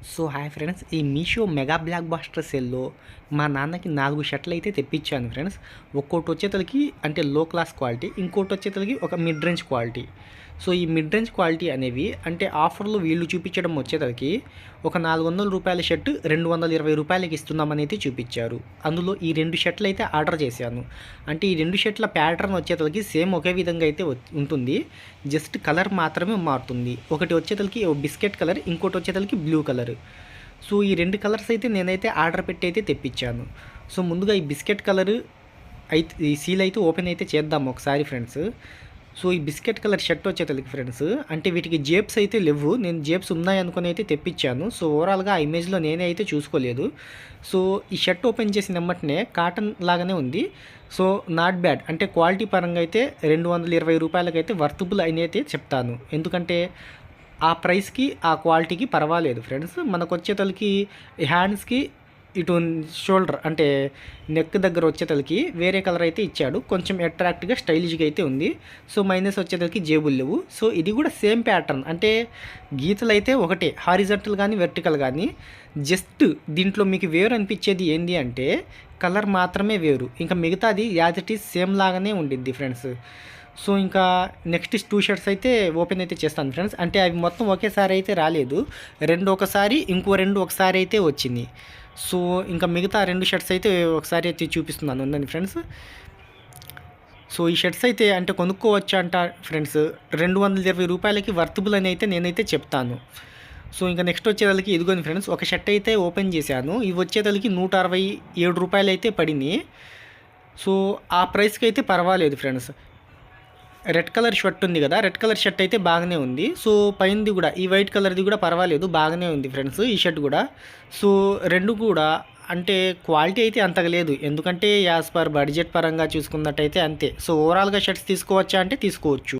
So hi friends, ఈ Meesho mega black buster సేల్‌లో మా నాన్నకి 4 షర్ట్‌లయితే తెప్పించాను ఫ్రెండ్స్. ఒక్కోటి వచ్చేతలకి అంటే లో క్లాస్ క్వాలిటీ, ఇంకోటి వచ్చేతలకి ఒక మిడ్ రేంజ్ క్వాలిటీ. సో ఈ మిడ్ రేంజ్ క్వాలిటీ అనేవి అంటే ఆఫర్‌లో వీళ్ళు చూపించడం వచ్చేతలకి ఒక రూ. 400 షర్ట్ రూ. 220కి ఇస్తున్నామని అయితే చూపించారు. అందులో ఈ 2 షర్ట్‌లయితే ఆర్డర్ చేశాను. అంటే ఈ 2 షర్ట్‌ల ప్యాటర్న్ వచ్చేతలకి సేమ్ ఒకే విధంగా అయితే ఉంటుంది. జస్ట్ కలర్ మాత్రమే మారుతుంది. ఒకటి వచ్చేతలకి బిస్కెట్ కలర్, ఇంకోటి వచ్చేతలకి బ్లూ కలర్. సో ఈ 2 కలర్స్ అయితే నేనైతే ఆర్డర్ పెట్టి అయితే తెప్పించాను. సో ముందుగా ఈ బిస్కెట్ కలర్ అయితే ఈ సీల్ అయితే ఓపెన్ అయితే చేద్దాం ఒకసారి ఫ్రెండ్స్. సో ఈ బిస్కెట్ కలర్ షర్ట్ వచ్చేతలకి ఫ్రెండ్స్ అంటే వీటికి జేబ్స్ అయితే లేవు. నేను జేబ్స్ ఉన్నాయి అనుకుని అయితే తెప్పించాను. సో ఓవరాల్గా ఆ ఇమేజ్లో నేనే అయితే చూసుకోలేదు. సో ఈ షర్ట్ ఓపెన్ చేసిన వెంటనే కాటన్ లాగానే ఉంది. సో నాట్ బ్యాడ్, అంటే క్వాలిటీ పరంగా అయితే రూ. 220 అయితే వర్తబుల్ అని అయితే చెప్తాను. ఎందుకంటే ఆ ప్రైస్కి ఆ క్వాలిటీకి పర్వాలేదు ఫ్రెండ్స్. మనకు వచ్చేతలకి హ్యాండ్స్కి ఇటు షోల్డర్ అంటే నెక్ దగ్గర వచ్చేతలకి వేరే కలర్ అయితే ఇచ్చాడు. కొంచెం అట్రాక్ట్గా స్టైలిష్గా అయితే ఉంది. సో మైనస్ వచ్చేతలకి జేబులు లేవు. సో ఇది కూడా సేమ్ ప్యాటర్న్, అంటే గీతలు అయితే ఒకటే, హారిజంటల్ కానీ వెర్టికల్ కానీ. జస్ట్ దీంట్లో మీకు వేరు అనిపించేది ఏంటి అంటే కలర్ మాత్రమే వేరు, ఇంకా మిగతాది యాజ్ ఇట్ ఈస్ సేమ్ లాగానే ఉండిద్ది ఫ్రెండ్స్. సో ఇంకా నెక్స్ట్ 2 షర్ట్స్ అయితే ఓపెన్ అయితే చేస్తాను ఫ్రెండ్స్. అంటే అవి మొత్తం ఒకేసారి అయితే రాలేదు, 2 ఒకసారి, ఇంకో 2 ఒకసారి అయితే వచ్చింది. సో ఇంకా మిగతా 2 షర్ట్స్ అయితే ఒకసారి అయితే చూపిస్తున్నాను ఉందండి ఫ్రెండ్స్. సో ఈ షర్ట్స్ అయితే అంటే కొనుక్కోవచ్చు అంట ఫ్రెండ్స్. రూ. 220కి వర్తబుల్ అని అయితే నేనైతే చెప్తాను. సో ఇంకా నెక్స్ట్ వచ్చేదానికి ఇదిగోండి ఫ్రెండ్స్, ఒక షర్ట్ అయితే ఓపెన్ చేశాను. ఇవి వచ్చేదానికి రూ. 167 అయితే పడింది. సో ఆ ప్రైస్కి అయితే పర్వాలేదు ఫ్రెండ్స్. రెడ్ కలర్ షర్ట్ ఉంది కదా, రెడ్ కలర్ షర్ట్ అయితే బాగానే ఉంది. సో పైనది కూడా ఈ వైట్ కలర్ది కూడా పర్వాలేదు, బాగానే ఉంది ఫ్రెండ్స్ ఈ షర్ట్ కూడా. సో రెండు కూడా అంటే క్వాలిటీ అయితే అంతగా లేదు, ఎందుకంటే యాజ్ పర్ బడ్జెట్ పరంగా చూసుకున్నట్టయితే అంతే. సో ఓవరాల్గా షర్ట్స్ తీసుకోవచ్చా అంటే తీసుకోవచ్చు.